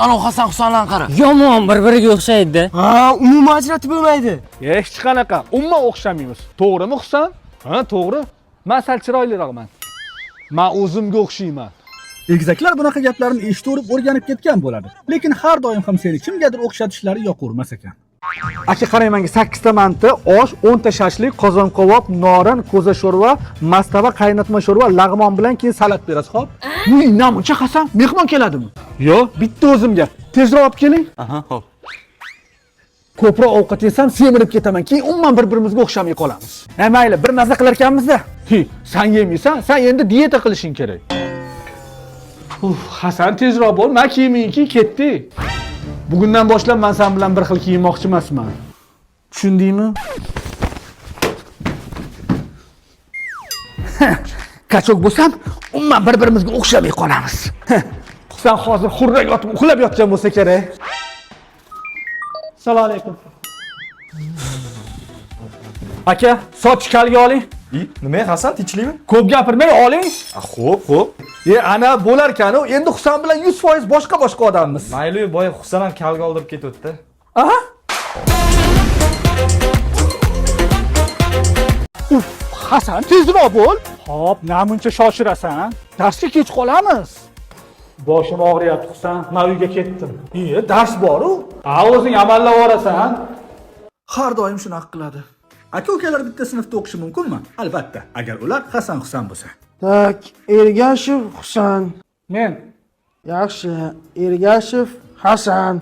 Ana Hasan Husanlarni qara. Yomon bir-biriga o'xshaydi. Ha, umuman ajratib bo'lmaydi. Hech qanaqa. Umuman o'xshamaymiz. To'g'rimi Husan? Ha, to'g'ri. Men sal chiroyliroqman. Men o'zimga o'xshayman. Egizaklar bunaqa gaplarni eshitib o'rganib ketgan bo'ladi. Lekin har doim ham seni kimgadir o'xshatishlari yoqavermas ekan. Aka qarang menga 8 ta manti, osh, 10 ta shashlik, qozon qovoq, norin, ko'za sho'rva, mastava qaynatma sho'rva, lag'mon bilan keyin salat berasiz, xo'p? Voy, namuncha Hasan, mehmon keladimi? Yo'q, bitta o'zimga. Tezroq olib keling. Aha, xo'p. Ko'proq ovqat yesam semirib ketaman. Keyin umuman bir-birimizga o'xshamay qolamiz. Mayli, bir narsa qilar ekanmiz-da. Sen yemaysan, sen endi diyeta qilishing kerak. Hasan tezroq bo'l, men kiyimingki ketdi. Bugundan boshlab men sen bilan bir xil kiymoqchi emasman. Tushundingmi? Kachok bo'lsam, umuman bir-birimizga o'xshamay qolamiz. Sen hozir xurrak yotib uxlab yotgan bo'lsa kerak. Assalomu alaykum. Aka, soch kalga oling. Nima Hasan, tinchlikmi? Ko'p gapirmay oling. Xo'p. Ana bo'lar ekan-u, endi Husan bilan 100% boshqa odammiz. Mayli, boya Husan ham kalga oldirib ketibdi. Aha. Hasan, tezroq bo'l. Xo'p, namuncha shoshirasan? Darsga kech qolamiz. Boshim og'riyapti Husan, men uyga ketdim. Dars bor-u. O'zing amallab orasan. Har doim shunaqa qiladi. Aka-ukalar bitta sinfda o'qishi mumkinmi? Albatta, agar ular Hasan Husan bo'lsa. Tak, Ergashev Husan. Men. Yaxshi, Ergashev Hasan.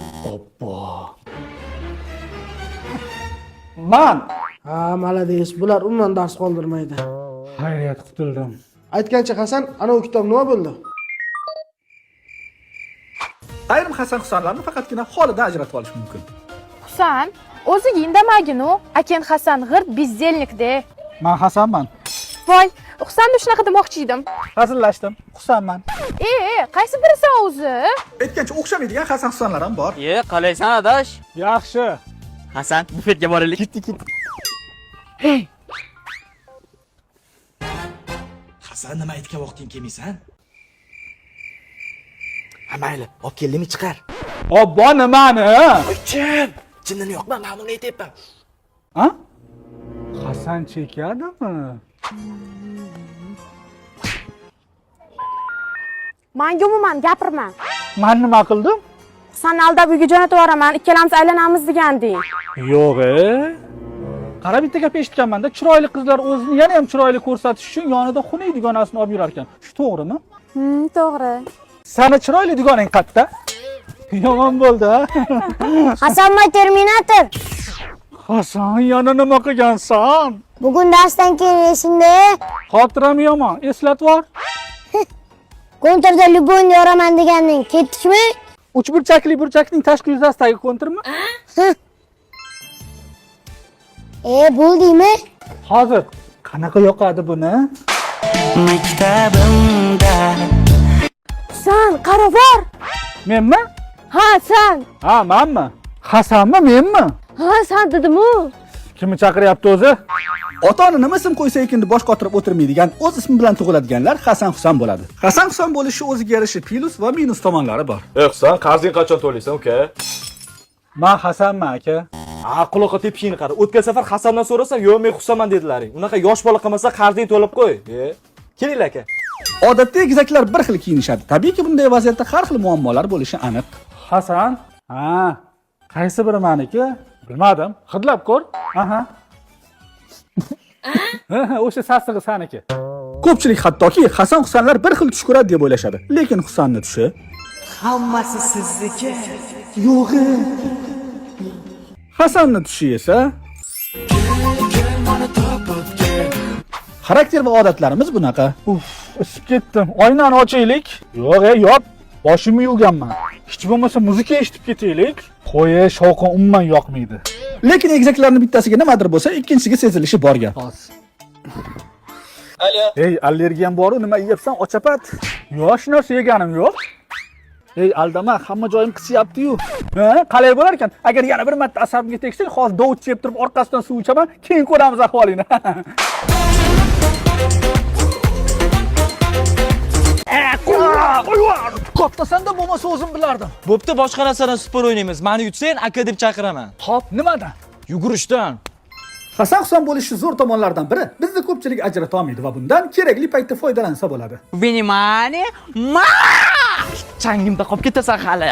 Man. Ha, malades. Bular umuman dars qoldirmaydi. Xayriyat, qutuldim. Aytgancha Hasan, ana u kitob nima bo'ldi? Ayrim Hasan Husanlarni faqatgina holida ajratib olish mumkin. Husan, o'ziga indamagin-u. Aken Hasan g'irt bizzelnikda. Men Hasanman. Voy, Husanni shunaqa demoqchi edim. Hazillashdim. Husanman. Qaysi birisan o'zi? Aytgancha o'xshamaydigan Hasan Husanlar ham bor. Qalaysan adash? Yaxshi. Hasan, bufetga boraylik. Ketdi. Hasan nima aytgan vaqting kelmaysan? Ha mayli, olib keldimi chiqar. Obbo nimani? Kim? Jinnini yo'qmi? Men buni aytayapman. Ha? Hasan chekadimi? Menga umuman gapirma. Men nima qildim? Husanni aldab uyga jo'natib yuboraman, ikkalamiz aylanamiz deganding. Yo'q. Qara bitta gap eshitganman-da, chiroyli qizlar o'zini yana ham chiroyli ko'rsatish uchun yonida xunuk dugonasini olib yurar ekan. Shu to'g'rimi? To'g'ri. Sani chiroyli dugonang qayerda? Yomon bo'ldi, ha? Hasanma Terminator. Hasan, yana nima qilgansan? Bugun darsdan keyin esingda. Xotiram yomon, eslatib yubor. Kontrda Libon yoraman deganing ketdikmi? Uchburchakli burchakning tashqi yuzasidagi konturmi? Bo'ldingmi? Hozir qanaqa yoqadi buni? Maktabimda. Husan, qara bor. Menmi? Ha, sen. Ha, menmi? Hasanmi, menmi? Ha, sen dedim-u. Kimni chaqiryapti o'zi? Ota-ona nima ism qo'ysa ekan deb bosh qotirib o'tirmaydigan, o'z ismi bilan tug'iladiganlar Hasan Husan bo'ladi. Hasan Husan bo'lishi o'ziga yarasha plus va minus tomonlari bor. Husan, qarzing qachon to'laysan, uka? Men Hasanman, aka. Quloqqa tepishingni qara. O'tgan safar Hasandan so'rasam, "Yo'q, men Husanman" dedilaring. Unaqa yosh bola qilmasa qarzing to'lab qo'y. Kelinglar aka. Odatda egizaklar bir xil kiyinishadi. Tabiiyki, bunday vaziyatda har xil muammolar bo'lishi aniq. Hasan? Ha. Qaysi biri meniki? Bilmadim. Hidlab ko'r. Aha. O'sha sassiq saniki. Ko'pchilik hattoki Hasan Husanlar bir xil tush ko'radi deb o'ylashadi. Lekin Husanning tushi Hammasi sizniki. yo'q. Hasanning tushi esa xarakter va odatlarimiz bunaqa. Isib ketdim. Oynani ochaylik. Yo'q, yop. Boshimni yuvganman. Hech bo'lmasa muzika eshitib ketaylik. Qo'yi shovqin umuman yoqmaydi. Lekin egizaklarning bittasiga nimadir bo'lsa, ikkinchisiga sezilishi bor gap. Alo. Ey, allergiyam bor-u, nima yeyapsan, ochapat? Yosh narsa yeganim yo'q. Ey, aldama, hamma joyim qisiyapti-yu. Qalay bo'lar ekan? Agar yana bir marta asabimga tegsang, hozir dovut chep turib orqasidan suv ichaman, keyin ko'ramiz ahvolingni. Kattasan-da bo'lmasa o'zim bilardim. Bo'pti, boshqa narsadan spor o'ynaymiz. Meni yutsang, aka deb chaqiraman. Xo'p, nimadan? Yugurishdan. Hasan Husan bo'lishi zo'r tomonlardan biri bizni ko'pchilik ajrata olmaydi va bundan kerakli paytda foydalansa bo'ladi. Venimani changimda qolib ketasan hali.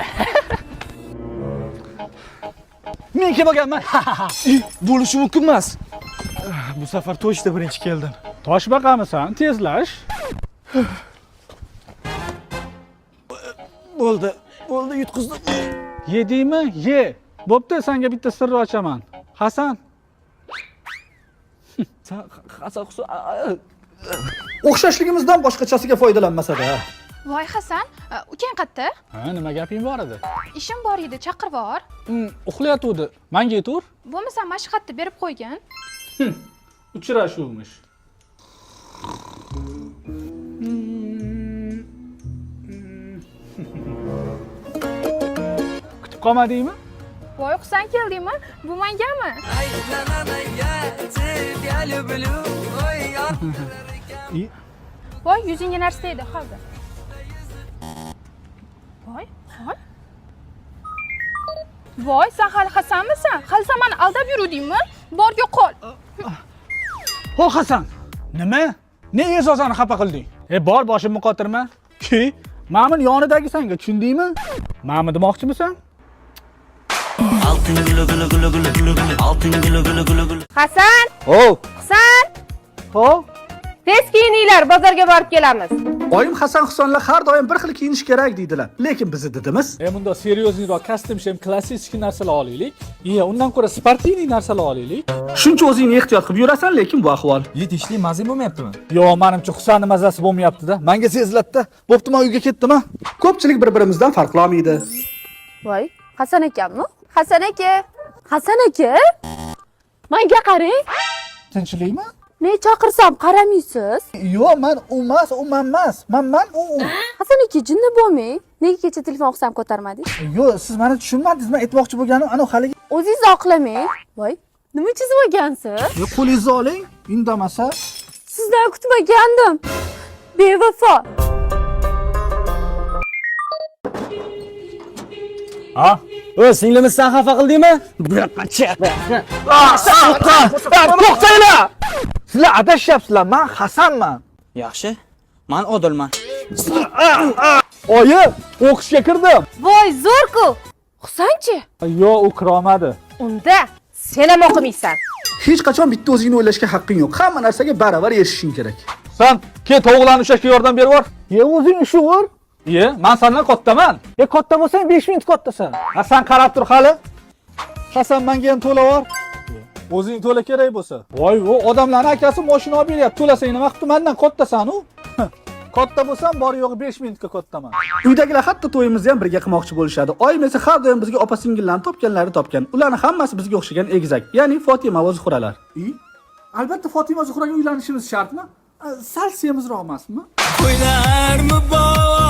Men kim bo'lganman? Bo'lishi mumkin emas. Bu safar to'shda birinchi keldim. Tosh baqamisan, tezlash. Bo'ldi, yutqizdim. Yedingmi? Ye. Bo'pti, senga bitta sir ochaman. Hasan, Hasan Husan. O'xshashligimizdan boshqachasiga foydalanmasa-da. Voy Hasan, ukang qayerda? ha, nima gaping bor edi? Ishim bor edi, chaqirib bor. Uxlayotgandi. Menga aytur. Bo'lmasa mashqatni berib qo'ygan. Uchrashuvmish. Kutib qolmadingmi? Voy Husan keldingmi? Bu mengami? Voy yuzingga narsa tegdi, hozir. Voy. Voy, sen hali Hasanmisan? Hali sen meni aldab yuruvdingmi? Bor yo'qol. Ho Hasan, nima? Ne ezozani xafa qilding? Bor boshimni qotirma. Ki, Ma'mun yonidagi senga tushundingmi? Ma'mun demoqchimisan? Hasan, Oh, Husan, Ho, tez kiyininglar, bozorga borib kelamiz. Oyim Hasan Husanlar har doim bir xil kiyinish kerak deydilar. Lekin bizni dedimiz. bunda seriozliroq kostyum ham klassik narsalar olaylik. Undan ko'ra sportivniy narsalar olaylik. Shuncha o'zingni ehtiyot qilib yurasan, lekin bu ahvol. Yetishli mazin bo'lmayaptimi? Yo, menimcha Husanning mazasi bo'lmayapti-da. Menga seziladi-da. Bo'pti, men uyga ketdim-a. Ko'pchilik bir-birimizdan farqlanmaydi. Voy, Hasan akammi? Hasan aka. Hasan aka? Menga qarang. Tinchlikmi? Ne chaqirsam qaramaysiz? Yo, men emas, u men emas. Men u. Hasan aka, jinni bo'lmang. Nega kecha telefon qilsam ko'tarmadingiz? Yo, siz meni tushunmadingiz. Men aytmoqchi bo'lganim ana haligi. O'zingiz oqlamang. Voy, nima chizib olgansiz? Yo, qo'lingizni oling, indamasa. Sizdan kutmagandim. Bevafo. Ha? Singlimiz sen xafa qildingmi? Bu yoqqa chiq. To'xtanglar! Sizlar adashyapsizlar. Men Hasanman. Yaxshi. Men Odilman. Oyi, o'qishga kirdim. Voy, zo'r-ku. Husanchi? Yo, u kirolmadi. Unda sen ham o'qimaysan. Hech qachon bitta o'zingni o'ylashga haqqing yo'q. Hamma narsaga baravar erishishing kerak. Sen kel to'g'lanib ushlashga yordam berib yubor. O'zing ishi bor. Men sendan kattaman. Katta bo'lsang 5 minut kattasan. Sen qarab tur hali. Hasan menga ham to'lab yubor. O'zing to'la kerak bo'lsa. Voy, u odamlarning akasi mashina olib beryapti. To'lasang nima qilib mendan kattasan-u? Katta bo'lsam bor yo'g'i 5 minutga kattaman. Uydagilar hatto to'yimizni ham birga qilmoqchi bo'lishadi. Oyim esa har doim bizga opa-singillarni topgan. Ularning hammasi bizga o'xshagan egizak, ya'ni Fotima va Zuhralar. Albatta Fotima Zuhraga uylanishimiz shartmi? Sal semizroq emasmi? Qo'ylarmi bor?